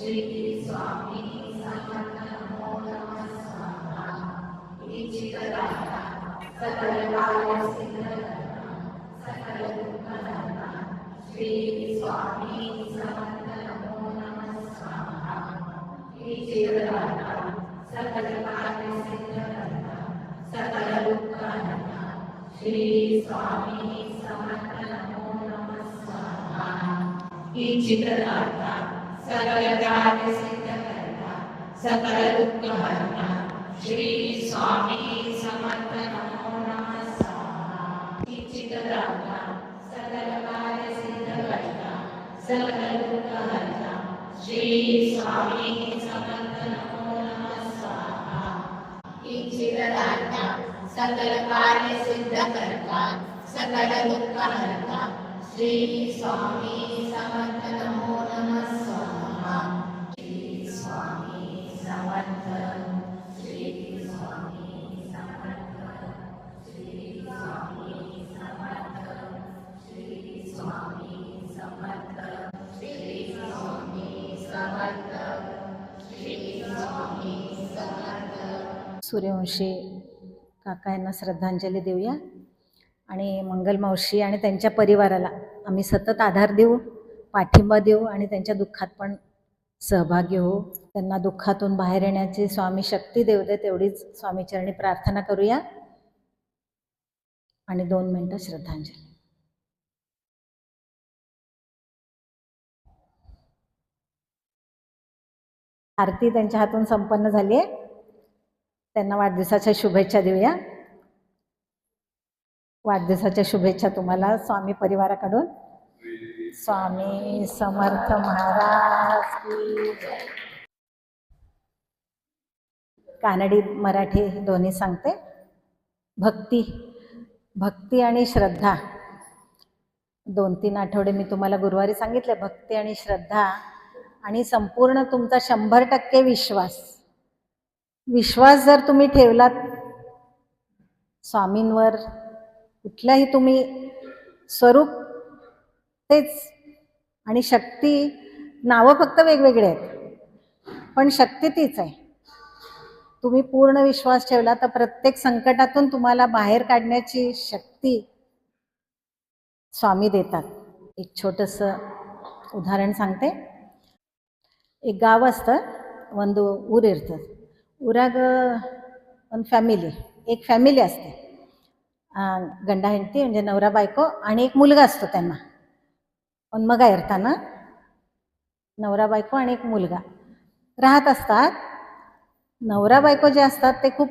श्री स्वामी समर्थ नमो नमः स्वाहा इच्छितदाता सकल कार्य सिद्धकर्ता सकल दुःखहर्ता श्री स्वामी समर्थ नमो नमः स्वाहा इच्छितदाता सकल कार्य सिद्धकर्ता सकल दुःखहर्ता श्री स्वामी समर्थ नमो नमः स्वाहा इच्छितदाता सकल कार्य सिद्धकर्ता सकल दुःखहर्ता श्री स्वामी समर्थ नमो नमः स्वाहा इच्छितदाता सकल कार्य सिद्धकर्ता सकल दुःखहर्ता श्री स्वामी समर्थ नमो नमः स्वाहा इच्छितदाता सकल कार्य सिद्धकर्ता सकल दुःखहर्ता श्री स्वामी समर्थ नमो नमः स्वाहा श्री स्वामी समर्थ श्री स्वामी समर्थ श्री स्वामी समर्थ श्री स्वामी समर्थ श्री स्वामी समर्थ श्री स्वामी समर्थ. सूर्यवंशी काका यांना श्रद्धांजली देऊया आणि मंगल मावशी आणि त्यांच्या परिवाराला आम्ही सतत आधार देऊ, पाठिंबा देऊ आणि त्यांच्या दुःखात पण सहभागी होऊ. त्यांना दुःखातून बाहेर येण्याची स्वामी शक्ती देऊ दे तेवढीच स्वामीचरणी प्रार्थना करूया आणि 2 मिनिटं श्रद्धांजली. आरती त्यांच्या हातून संपन्न झाली आहे. त्यांना वाढदिवसाच्या शुभेच्छा देऊया. वाढदिवसाच्या शुभेच्छा तुम्हाला स्वामी परिवाराकडून. स्वामी समर्थ महाराज की जय. कानडी मराठी दोन्ही सांगते. भक्ती आणि श्रद्धा 2-3 आठवडे मी तुम्हाला गुरुवारी सांगितले. भक्ती आणि श्रद्धा आणि संपूर्ण तुमचा 100% विश्वास जर तुम्ही ठेवलात स्वामींवर, कुठल्याही तुम्ही स्वरूप तेच आणि शक्ती, नावं फक्त वेगवेगळे आहेत पण शक्ती तीच आहे. तुम्ही पूर्ण विश्वास ठेवला तर प्रत्येक संकटातून तुम्हाला बाहेर काढण्याची शक्ती स्वामी देतात. एक छोटंसं उदाहरण सांगते. एक गाव असतं, ಒಂದು ಊರು ಇರ್ತದೆ. ಊರಾಗ ಒಂದು एक फॅमिली असते. ಗಂಡ ಹೆಂಡತಿ म्हणजे नवरा बायको आणि एक मुलगा असतो. त्यांना ಒಂದು ಮಗ ಇರ್ತಾನ. नवरा बायको आणि एक मुलगा राहत असतात. नवरा बायको जे असतात ते खूप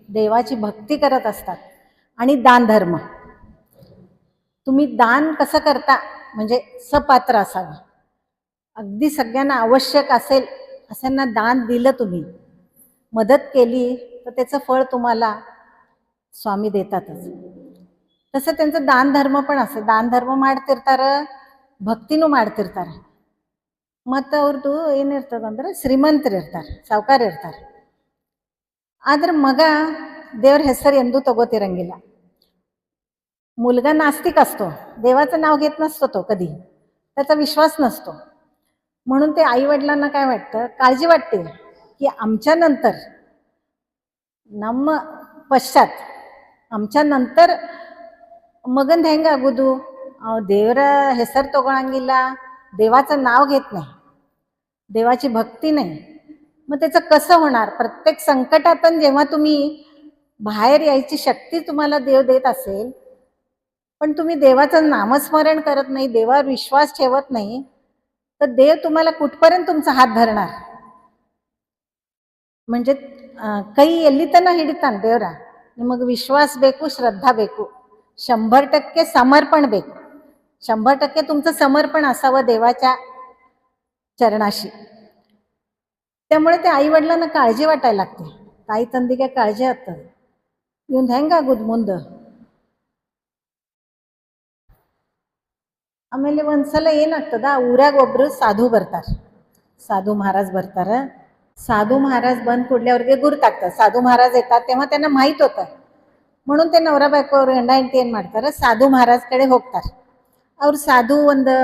देवाची भक्ती करत असतात आणि दान धर्म. तुम्ही दान कसं करता म्हणजे सपात्र असावं. अगदी सगळ्यांना आवश्यक असेल अशांना दान दिलं, तुम्ही मदत केली तर त्याचं फळ तुम्हाला स्वामी देतातच. तसं त्यांचं दान धर्म पण असं. दान धर्म ಮಾಡ್ತಿರ್ತಾರ, ಭಕ್ತಿನೂ ಮಾಡ್ತಿರ್ತಾರೆ. ಮತ್ತು ಅವ್ರದ್ದು ಏನಿರ್ತದಂದ್ರೆ ಶ್ರೀಮಂತರಿರ್ತಾರೆ, ಸಾವುಕಾರ ಇರ್ತಾರೆ. ಆದ್ರೆ ಮಗ ದೇವ್ರ ಹೆಸರು ಎಂದೂ ತಗೋತಿರಂಗಿಲ್ಲ. मुलगा नास्तिक असतो, देवाचं नाव घेत नसतो तो कधी, त्याचा विश्वास नसतो. म्हणून ते आई वडिलांना काय वाटतं, काळजी वाटते की आमच्या नंतर ನಮ್ಮ ಪಶ್ಚಾತ್ आमच्या नंतर ಮಗಂದು ಹೆಂಗೆ ಆಗೋದು, ದೇವರ ಹೆಸರು ತಗೊಳಂಗಿಲ್ಲ, देवाचं नाव घेत नाही, देवाची भक्ती नाही, मग त्याचं कसं होणार. प्रत्येक संकटातून जेव्हा तुम्ही बाहेर यायची शक्ती तुम्हाला देव देत असेल पण तुम्ही देवाचं नामस्मरण करत नाही, देवावर विश्वास ठेवत नाही, तर देव तुम्हाला कुठपर्यंत तुमचा हात धरणार. म्हणजे ಕೈ ಎಲ್ಲಿ ತನ ಹಿಡಿತಾನೆ ದೇವರ. ನಿಮಗೆ ವಿಶ್ವಾಸ ಬೇಕು, ಶ್ರದ್ಧಾ ಬೇಕು, 100% समर्पण ಬೇಕು. 100% तुमचं समर्पण असावं देवाच्या चरणाशी. त्यामुळे ते आई वडिलांना काळजी वाटायला लागते. ताई ತಂದಿಗೆ ಕಾಳಜಿ ಆಗ್ತದೆ, ಇವಂದು ಹೆಂಗಾಗೋದು ಮುಂದೆ. ಆಮೇಲೆ ಒಂದ್ಸಲ ಏನಾಗ್ತದ, ಊರಾಗ ಒಬ್ರು ಸಾಧು ಬರ್ತಾರೆ, साधू महाराज ಬರ್ತಾರೆ. साधू महाराज ಬಂದು ಕೂಡಲೇ ಅವ್ರಿಗೆ ಗುರುತಾಗ್ತದೆ साधू महाराज येतात. तेव्हा त्यांना माहीत होतं. म्हणून ते नवरा बायको ಗಂಡ ಹೆಂಡತಿ ಏನು ಮಾಡ್ತಾರೆ, साधू महाराज ಕಡೆ ಹೋಗ್ತಾರೆ. ಅವ್ರು ಸಾಧು ಒಂದು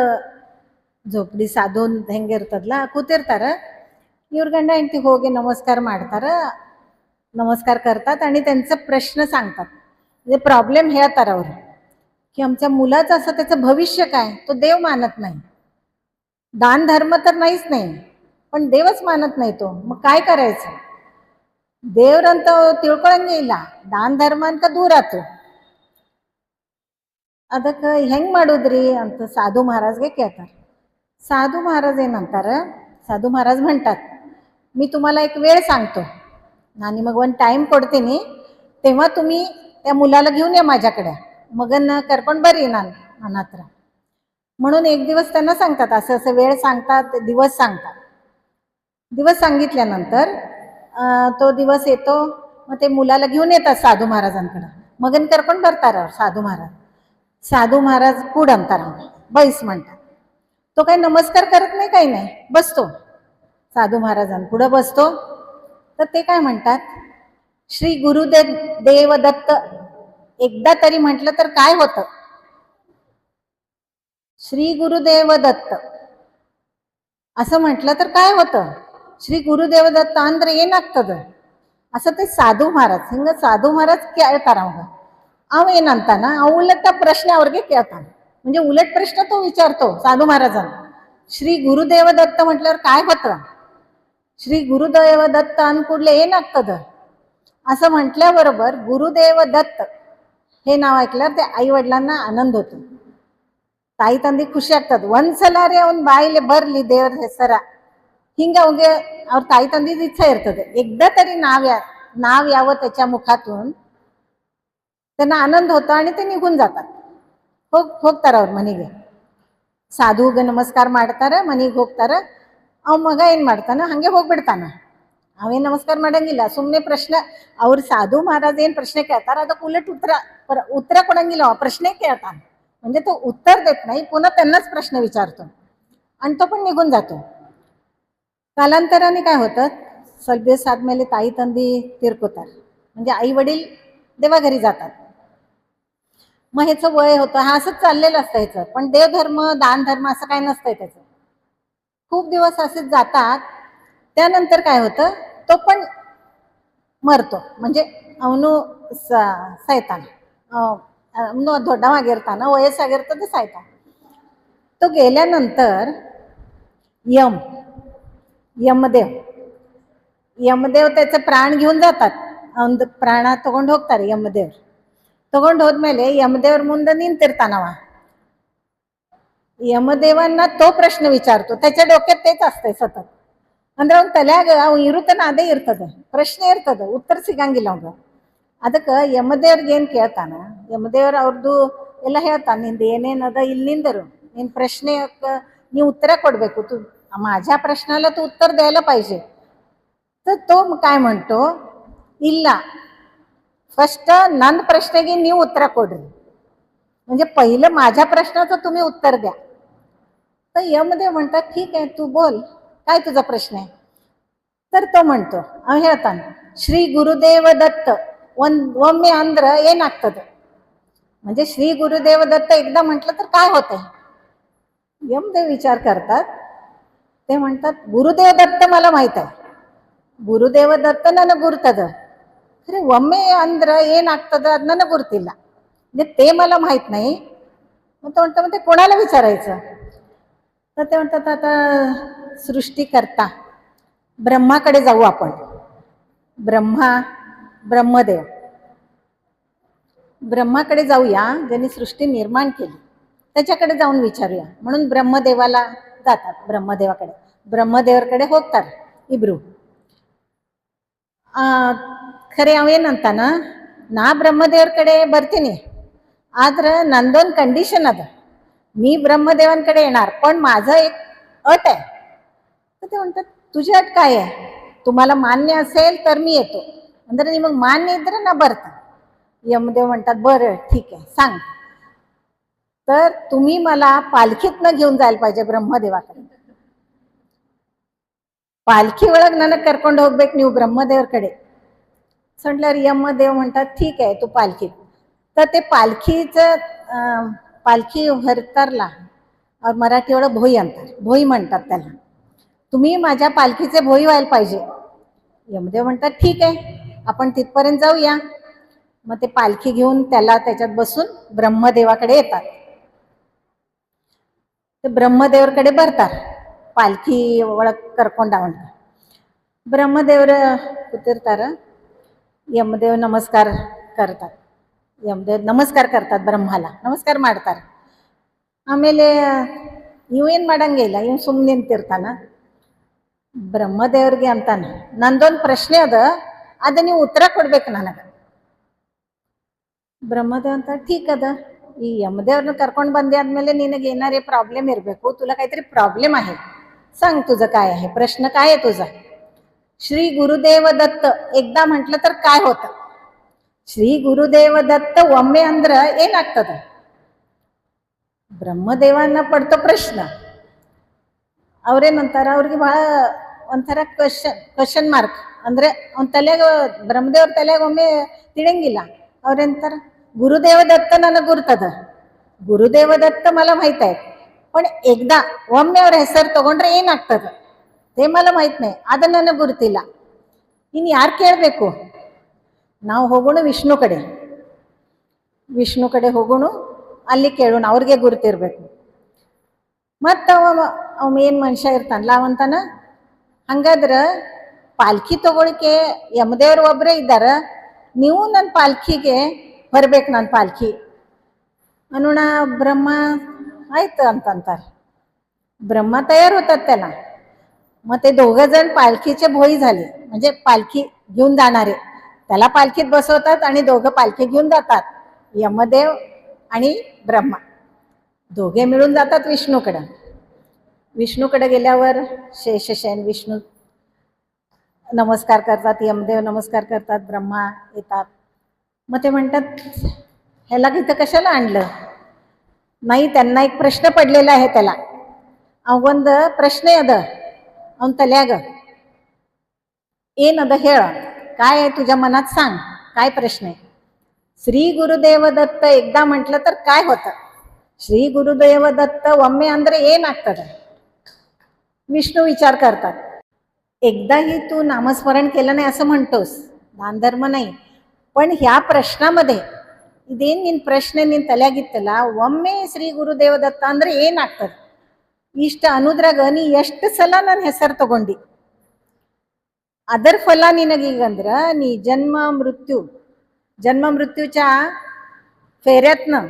ಜೋಪಡಿ ಸಾಧು ಹೆಂಗಿರ್ತದಲ್ಲ ಕೂತಿರ್ತಾರ. ಇವ್ರ ಗಂಡ ಹೆಂಡತಿ ಹೋಗಿ नमस्कार ಮಾಡ್ತಾರ, नमस्कार करतात आणि त्यांचा प्रश्न सांगतात. म्हणजे प्रॉब्लेम ಹೇಳ್ತಾರ ಅವರು, की आमच्या मुलाचं असं त्याचं भविष्य काय, तो देव मानत नाही, दान धर्म तर नाहीच नाही, पण देवच मानत नाही तो, मग काय करायचं. ದೇವ್ರಂತ ತಿಳ್ಕೊಳಂಗೇ ಇಲ್ಲ, ದಾನ ಧರ್ಮ ಅಂತ ದೂರ ಆತು. ಅದಕ್ಕೆ ಹೆಂಗ್ ಮಾಡುದ್ರಿ ಅಂತ साधू महाराजಗೆ ಕೇಳ್ತಾರೆ. साधू महाराज ಏನಂತಾರ, साधू महाराज म्हणतात, मी तुम्हाला एक वेळ सांगतो आणि मग वन टाइम ಕೊಡ್ತೀನಿ, तेव्हा तुम्ही त्या मुलाला घेऊन या माझ्याकडे, मगन ಕರ್ಕೊಂಡು ಬರ್ರಿ ನನ್ನ ಹತ್ರ. म्हणून एक दिवस त्यांना सांगतात, असं असं वेळ सांगतात, दिवस सांगतात. दिवस सांगितल्यानंतर तो दिवस येतो, मग ते मुलाला घेऊन येतात साधू महाराजांकडे, मगन ಕರ್ಕೊಂಡು ಬರ್ತಾರ साधू महाराज. साधू महाराज कूड अंतार, बैस म्हणतात. तो काही नमस्कार करत नाही, काही नाही, बसतो साधू महाराजांपुढं बसतो. तर ते काय म्हणतात, श्री गुरुदेव दत्त एकदा तरी म्हटलं तर काय होतं. श्री गुरुदेव दत्त असं म्हटलं तर काय होतं. श्री गुरुदेव दत्त ಅಂದ್ರೆ ಏನಾಗ್ತದ असं ते साधू महाराज ಹಿಂಗ साधू महाराज ಕೇಳ್ತಾರ. ಅವ ಏನಂತಾನ, ಉलट ಪ್ರಶ್ನೆ ಅವ್ರಿಗೆ ಕೇಳ್ತಾನ, म्हणजे उलट प्रश्न तो विचारतो साधू महाराजांना. श्री गुरुदेव दत्त म्हटल्यावर काय होतं, श्री गुरुदेव दत्त अनकुडले ಏನಾಗ್ತದ असं म्हटल्याबरोबर गुरुदेव दत्त हे नाव ऐकल्यावर ते आई वडिलांना आनंद होतो, ತಾಯಿ ತಂದೆ ಖುಷಿ ಆಗ್ತದ. ಒಂದ್ಸಲಾರಿ ಅವನ್ ಬಾಯಿಲೆ ಬರ್ಲಿ ದೇವ್ರ ಹೆಸರ, ಹಿಂಗ ಅವ್ಗೆ ಅವ್ರ ತಾಯಿ ತಂದಿದ इच्छा ಇರ್ತದೆ, एकदा तरी नाव यावं त्याच्या मुखातून, त्यांना आनंद होतो आणि ते निघून जातात. ಹೋಗ್ತಾರ ಅವ್ರ ಮನೆಗೆ. ಸಾಧುಗೆ ನಮಸ್ಕಾರ ಮಾಡ್ತಾರ, ಮನೆಗೆ ಹೋಗ್ತಾರ. ಅವ್ ಮಗ ಏನ್ ಮಾಡ್ತಾನ, ಹಂಗೆ ಹೋಗ್ಬಿಡ್ತಾನ. ಅವೇನ್ ನಮಸ್ಕಾರ ಮಾಡಂಗಿಲ್ಲ, ಸುಮ್ಮನೆ ಪ್ರಶ್ನೆ, ಅವ್ರು साधू महाराज ಏನ್ ಪ್ರಶ್ನೆ ಕೇಳ್ತಾರ ಅದಕ್ಕೆ उलट उत्तर ಕೊಡಂಗಿಲ್ಲ, प्रश्ने ಕೇಳ್ತಾನ. म्हणजे तो उत्तर देत नाही, पुन्हा त्यांनाच प्रश्न विचारतो आणि तो पण निघून जातो. कालांतराने काय होतं, ಸ್ವಲ್ಪ ದಿವಸ ಆದ್ಮೇಲೆ ತಾಯಿ ತಂदी ತೀರ್ಕೋತಾರ, म्हणजे आई वडील देवाघरी जातात. मग ह्याचं वय होतं, हा असंच चाललेलं असतं ह्याचं. पण देवधर्म दान धर्म असं काय नसतंय त्याचं. खूप दिवस असेच जातात. त्यानंतर काय होतं, तो पण मरतो. म्हणजे ಅವನು ಸಾಯ್ತಾನ, ಅವನು ದೊಡ್ಡವಾಗಿರ್ತಾನ, ವಯಸ್ಸಾಗಿರ್ತದೆ, ಸಾಯ್ತಾನ. तो गेल्यानंतर ಯಮದೇವ್ त्याचे प्राण घेऊन जातात. ಒಂದು ಪ್ರಾಣ ತಗೊಂಡು ಹೋಗ್ತಾರೆ ಯಮದೇವ್ರು. ತಗೊಂಡು ಹೋದ್ಮೇಲೆ ಯಮದೇವ್ರ ಮುಂದೆ ನಿಂತಿರ್ತಾನವ. ಯಮದೇವನ್ನ तो ಪ್ರಶ್ನೆ ವಿಚಾರतो, त्याच्या डोक्यात तेच असते सतत. ಅಂದ್ರೆ ಅವ್ನ ತಲೆಯಾಗ ಅವ್ ಇರುತ್ತಾನ ಅದೇ ಇರ್ತದೆ, ಪ್ರಶ್ನೆ ಇರ್ತದೆ, ಉತ್ತರ ಸಿಗಂಗಿಲ್ಲ ಅವಾಗ. ಅದಕ್ಕೆ ಯಮದೇವ್ರಿಗೆ ಏನ್ ಕೇಳ್ತಾನ, ಯಮದೇವ್ರ ಅವ್ರದ್ದು ಎಲ್ಲ ಹೇಳ್ತಾನ, ನಿಂದ ಏನೇನದ ಇಲ್ಲಿ ನಿಂದರು, ನಿನ್ प्रश्नेक ನೀವು उत्तर ಕೊಡ್ಬೇಕು, तू माझ्या प्रश्नाला तू उत्तर द्यायला पाहिजे. तर तो काय म्हणतो, ಇಲ್ಲ फर्स्ट ನನ್ನ प्रश्नेಗೆ ನೀವು उत्तर ಕೊಡ್ರಿ, म्हणजे पहिलं माझ्या प्रश्नाचं तुम्ही उत्तर द्या. तर यमदेव म्हणतात, ठीक आहे तू बोल, काय तुझा प्रश्न आहे. तर तो म्हणतो, ಹೇಳ್ತಾನೆ, श्री गुरुदेव दत्त ಒಮ್ಮೆ ಅಂದ್ರೆ ಏನಾಗ್ತದೆ, म्हणजे श्री गुरुदेव दत्त एकदा म्हटलं तर काय होतंय. यमदेव विचार करतात, ते म्हणतात, गुरुदेव दत्त मला माहित आहे, ಗುರುದೇವ ದತ್ತ ನನಗೆ ಗುರ್ತದ, ಖರೆ ಒಮ್ಮೆ ಅಂದ್ರೆ ಏನಾಗ್ತದ ಅದು ನನಗೆ ಗುರ್ತಿಲ್ಲ, म्हणजे ते मला माहित नाही. मग तो म्हणतो, ते कोणाला विचारायचं. तर ते म्हणतात, आता सृष्टीकर्ता ब्रह्माकडे जाऊ आपण. ब्रह्माकडे जाऊया, ज्यांनी सृष्टी निर्माण केली त्याच्याकडे जाऊन विचारूया. म्हणून ब्रह्मदेवाला जातात, ಬ್ರಹ್ಮದೇವರकडे ಹೋಗ್ತಾರೆ ಇಬ್ರು. ಖರೆ ಅವೇನಂತಾನ, ನಾ ಬ್ರಹ್ಮದೇವ್ರ ಕಡೆ ಬರ್ತೀನಿ, ಆದ್ರೆ ನಂದೊಂದು कंडिशन अद, मी ब्रह्मदेवांकडे येणार, पण माझं एक अट आहे. तर ते म्हणतात, तुझी अट काय आहे, तुम्हाला मान्य असेल तर मी येतो, ಅಂದ್ರೆ ನಿಮಗೆ ಮಾನ್ಯ ಇದ್ರೆ ನಾ ಬರ್ತೀನಿ. यमदेव म्हणतात, बरं ठीक आहे सांग. तर तुम्ही मला पालखीतनं घेऊन जायला पाहिजे ब्रह्मदेवाकडे. पालखी ಒಳಗೆ ನನಗೆ ಕರ್ಕೊಂಡು ಹೋಗ್ಬೇಕು ನೀವು ब्रह्मदेवर कडे. म्हटल्यावर यमदेव म्हणतात, ठीक आहे तू पालखीत. तर ते पालखी भरतारला और मराठीवर भोई आणतात, भोई म्हणतात त्याला. तुम्ही माझ्या पालखीचे भोई व्हायला पाहिजे. यमदेव म्हणतात ठीक आहे, आपण तिथपर्यंत जाऊया. मग ते पालखी घेऊन त्याला त्याच्यात बसून ब्रह्मदेवाकडे येतात. ते ब्रह्मदेवाकडे भरतात पालखी ಒಳಗೆ ಕರ್ಕೊಂಡವನ್ನ. ಬ್ರಹ್ಮದೇವರ ಕೂತಿರ್ತಾರ. ಯಮದೇವ ನಮಸ್ಕಾರ करतात. ಯಮದೇವ್ ನಮಸ್ಕಾರ करतात ಬ್ರಹ್ಮला, ನಮಸ್ಕಾರ ಮಾಡ್ತಾರೆ. ಆಮೇಲೆ ಇವೇನು ಮಾಡಂಗಿಲ್ಲ, ಇವ್ ಸುಮ್ಮನೆ ನಿಂತಿರ್ತಾನ. ಬ್ರಹ್ಮದೇವ್ರಿಗೆ ಅಂತಾನ, ನಂದೊಂದು ಪ್ರಶ್ನೆ ಅದ, ಅದು ನೀವು ಉತ್ತರ ಕೊಡ್ಬೇಕು ನನಗೆ. ಬ್ರಹ್ಮದೇವ್ ಅಂತ ठीक ಅದ, ಈ ಯಮದೇವ್ರನ್ನ ಕರ್ಕೊಂಡು ಬಂದೆ ಆದ್ಮೇಲೆ ನಿನಗೆ ಏನಾರೇ प्रॉब्लेम इरಬೇಕು, तुला काहीतरी प्रॉब्लेम आहे, सांग तुझं काय आहे, प्रश्न काय आहे तुझा. श्री गुरुदेव दत्त एकदा म्हटलं तर काय होतं. ಶ್ರೀ ಗುರುದೇವ ದತ್ತ ಒಮ್ಮೆ ಅಂದ್ರೆ ಏನಾಗ್ತದೆ. ಬ್ರಹ್ಮದೇವನ ಪಡ್ತ ಪ್ರಶ್ನ. ಅವ್ರೇನಂತಾರ, ಅವ್ರಿಗೆ ಭಾಳ ಒಂಥರ ಕ್ವಶನ್ ಮಾರ್ಕ್. ಅಂದ್ರೆ ಅವ್ನ ತಲೆಗ, ಬ್ರಹ್ಮದೇವ್ರ ತಲೆಗ ಒಮ್ಮೆ ತಿಳಿಯಂಗಿಲ್ಲ. ಅವ್ರೇಂತಾರ, गुरुदेव दत्त ನನಗೆ ಗುರ್ತದ, गुरुदेव दत्त मला माहित आहे, पण एकदा ಒಮ್ಮೆ ಅವ್ರ ಹೆಸರು ತಗೊಂಡ್ರೆ ಏನಾಗ್ತದೆ ते मला माहित नाही, ಅದು ನನಗೆ ಗುರುತಿಲ್ಲ. ಇನ್ನು ಯಾರು ಕೇಳಬೇಕು. ನಾವು ಹೋಗೋಣ ವಿಷ್ಣು ಕಡೆ, ವಿಷ್ಣು ಕಡೆ ಹೋಗೋಣ, ಅಲ್ಲಿ ಕೇಳೋಣ, ಅವ್ರಿಗೆ ಗುರುತಿರ್ಬೇಕು. ಮತ್ತು ಅವ ಏನು ಮನುಷ್ಯ ಇರ್ತಾನಲ್ಲ ಅವಂತಾನ, ಹಂಗಾದ್ರೆ ಪಾಲ್ಕಿ ತಗೊಳಿಕೆ ಯಮದೇವ್ರು ಒಬ್ಬರೇ ಇದ್ದಾರೆ, ನೀವು ನನ್ನ ಪಾಲ್ಕಿಗೆ ಬರಬೇಕು, ನನ್ನ ಪಾಲ್ಕಿ ಅನ್ನೋಣ. ब्रह्मा आयतं ಅಂತಂತಾರೆ. ब्रह्मा तयार होतात त्याला. मग ते दोघं जण पालखीचे भोई झाले, म्हणजे पालखी घेऊन जाणारे. त्याला पालखीत बसवतात आणि दोघं पालखी घेऊन जातात. यमदेव आणि ब्रह्मा दोघे मिळून जातात विष्णूकडं. विष्णूकडे गेल्यावर शेषशयन विष्णू नमस्कार करतात, यमदेव नमस्कार करतात, ब्रह्मा येतात. मग ते म्हणतात, ह्याला इथं कशाला आणलं. नाही, त्यांना एक प्रश्न पडलेला आहे. त्याला ಅವಗೊಂದು ಪ್ರಶ್ನೆ ಅದ ಅವನ ತಲ್ಯಾಗ. ಏನದ ಹೇಳ, काय आहे तुझ्या मनात, सांग काय प्रश्न आहे. श्री गुरुदेव दत्त एकदा म्हटलं तर काय होतं. श्री गुरुदेव दत्त ಒಮ್ಮೆ ಅಂದ್ರೆ ಏನಾಗ್ತದೆ. विष्णू विचार करतात, एकदाही तू नामस्मरण केलं नाही असं म्हणतोस, दानधर्म नाही, पण ह्या ಪ್ರಶ್ನमध्ये ಇದೇನು ನಿನ್ನ ಪ್ರಶ್ನೆ ನಿನ್ನ ತಲೆಯಾಗಿತ್ತಲ್ಲ, ಒಮ್ಮೆ ಶ್ರೀ ಗುರುದೇವ ದತ್ತ ಅಂದ್ರೆ ಏನಾಗ್ತದೆ. ಇಷ್ಟ ಅನ್ನೋದ್ರಾಗ ನೀ ಎಷ್ಟು ಸಲ ನನ್ನ ಹೆಸರು ತಗೊಂಡಿ, ಅದರ ಫಲ ನಿನಗೀಗಂದ್ರ ನೀ जन्म मृत्यूच्या फेऱ्यातनं,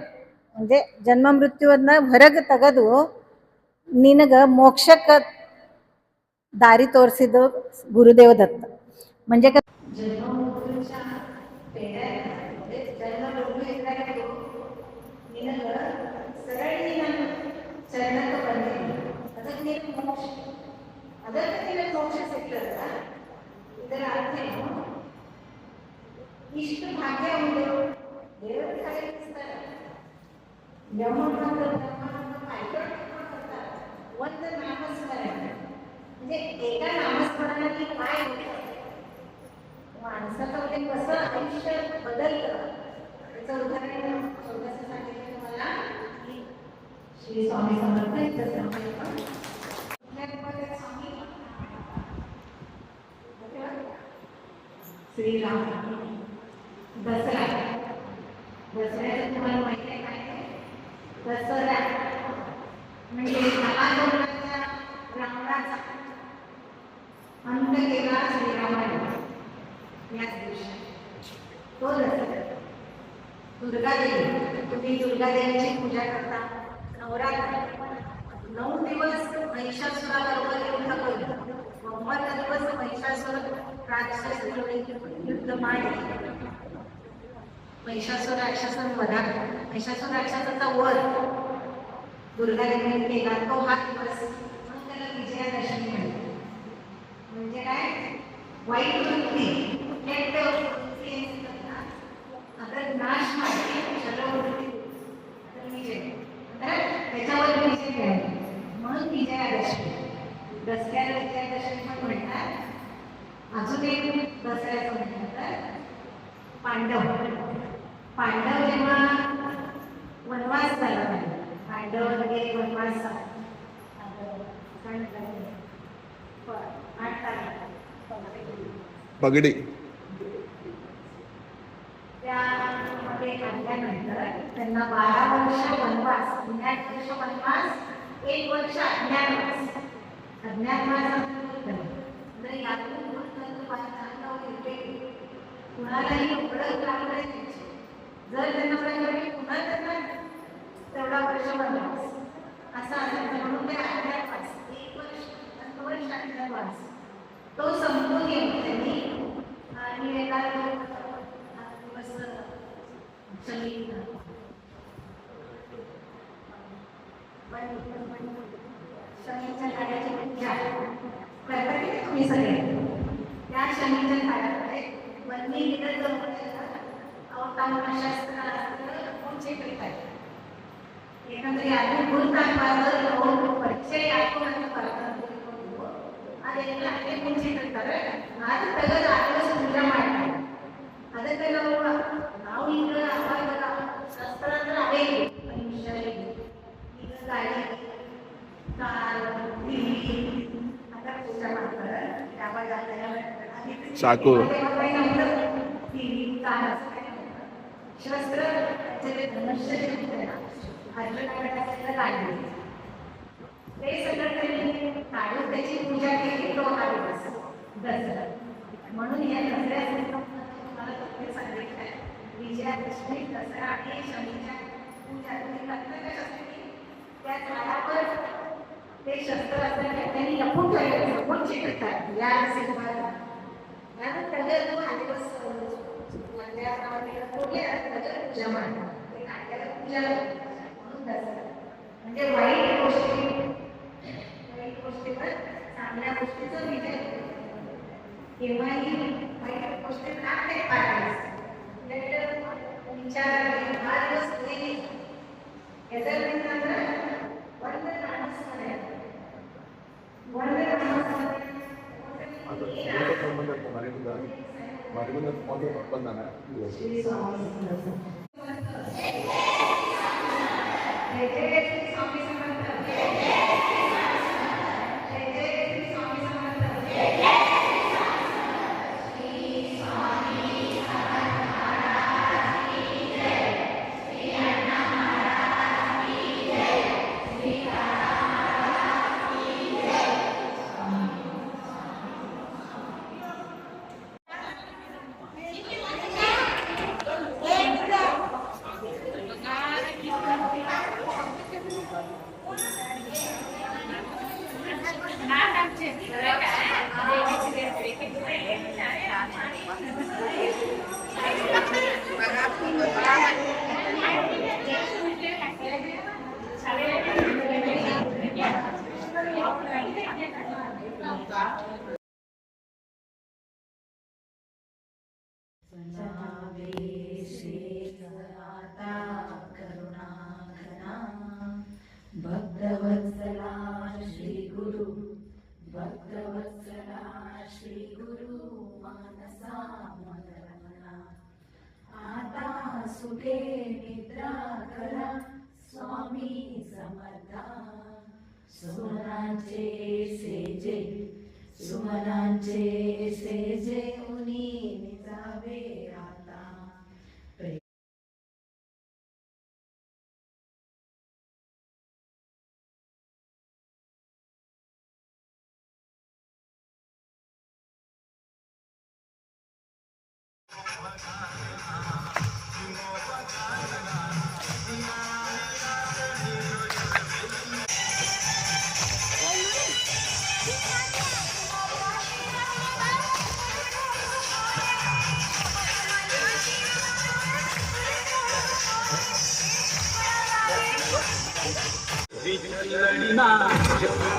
म्हणजे जन्म मृत्यूवरनं ಹೊರಗೆ ತೆಗೆದು ನಿನಗೆ ಮೋಕ್ಷಕ್ಕೆ दारी तोರಿಸಿದ गुरुदेव दत्त. म्हणजे जन्ममृत्यूच्या पेढ्यामध्ये जन्ममृत्यू एकदा येतो, निनग सरळी ನಾನು ಚರಣಕ್ಕೆ ಬಂದಿದ್ದೀನಿ, ಅದಕ್ಕೆ ನೀನು ಮೋಕ್ಷ, ಅದಕ್ಕೆ ನಿನಗೆ ಮೋಕ್ಷ ಸಿಗ್ತದ. ಇದರ ಅರ್ಥ ಏನು, ಇಷ್ಟು ಭಾಗ್ಯ ಉಂಟು ದೇವರ ಕರೆಯಿಸ್ತಾರೆ. ಯಮನಂತ करतात ಒಂದು नामस्मरण, म्हणजे एका नामस्मरणाने काय होतं, माणसाचं कसं आयुष्य बदलतं त्याचं उदाहरण छोटंसं सांगितलं तुम्हाला. श्री स्वामी समर्थ श्रीराम दसऱ्याचं तुम्हाला माहिती आहे काय. दसरा म्हणजे महादेवाच्या रावणाचा अंत केला श्रीरामाने याच दिवशी, तो दसरा. दुर्गा देवी, तुम्ही दुर्गा देवीची पूजा करता. नवरात्र 9 दिवस महिषासुराबरोबर युद्ध करून 9 दिवस महिषासुर राक्षस युद्ध मांडले. महिषासुर राक्षसाचा वध, महिषासुर राक्षसाचा वध दुर्गा देवीने केला. तो हा दिवस म्हणून त्याला विजयादशमी म्हणतात. म्हणजे काय, वाईट वृत्ती आता नाश मारते, शत्रवृत्ती विजय, त्याच्यावर विजय मिळाले म्हणून विजयादशमी. दसऱ्याला विजयादशमी पण म्हणतात. अजून एक दसऱ्याचं म्हणतात तर पांडव जेव्हा वनवास झाला, भांड वगैरे बनवायचं. काय म्हणतात? आठ पगडी त्यामध्ये आणल्यानंतर त्यांना 12 वर्ष वनवास, 19 वर्ष वनवास, 1 वर्ष अज्ञातवास. अज्ञातवास जर यातून कुणालाही उघडत लागलं जर त्यांना प्रश्न पुन्हा त्यांना तेवढा वर्ष वनवास असा असायचा. म्हणून ते अज्ञातवास 1 वर्ष अज्ञातवास तो संपून येतो त्यांनी. आणि एका दिवस शनीच्या झाडाची पूजा करता की तुम्ही सगळे त्या शनीच्या झाडाकडे वन्नी निघत अवतामशास्त्र पुढचे करतात. एकंदरी आधी गुरुतांपासून परिचय आठवण्याचं करतात आणि पुढचे करतात. आज सगळं आदिवासी पूजा ಮಾಡ್ತಾರೆ. ಅದಕ್ಕೆ ನಾವು ಈಗ ಶಸ್ತ್ರಾಂತರ ಅವೇ ಈಗ ಗಾಳಿ आता पूजा ಮಾಡ್ತಾರೆ. चाकू शस्त्र धनुष्य ते सगळं त्यांनी काढून त्याची पूजा केली. तो हा दिवस दसरा. म्हणून या दसऱ्याचं मला तुम्ही सांगितलं विजयादशमी दसरा आणि शनीच्या पूजा तुम्ही करता कशासाठी? त्या झाडावर ते शस्त्र असताना त्यांनी लपून ठेवलं, लपून चिकटतात. या सिंहाला त्याला तो हा दिवस म्हणजे पूजा म्हणतात. ते नाट्याला पूजा म्हणून दसरा म्हणजे वाईट गोष्टीवर चांगल्या गोष्टीचं विजय. केव्हाही वाईट गोष्टीत नाही पाडायचं. विचार हा दिवस याचा वंद माणूस भक्तवत्सला श्री गुरु, भक्तवत्सला श्री गुरु मानसा मनरमना. आता सुखे निद्रा करा स्वामी समर्था. सुमनांचे सेजे, सुमनांचे सेजे उनी निजावे आता. Видите,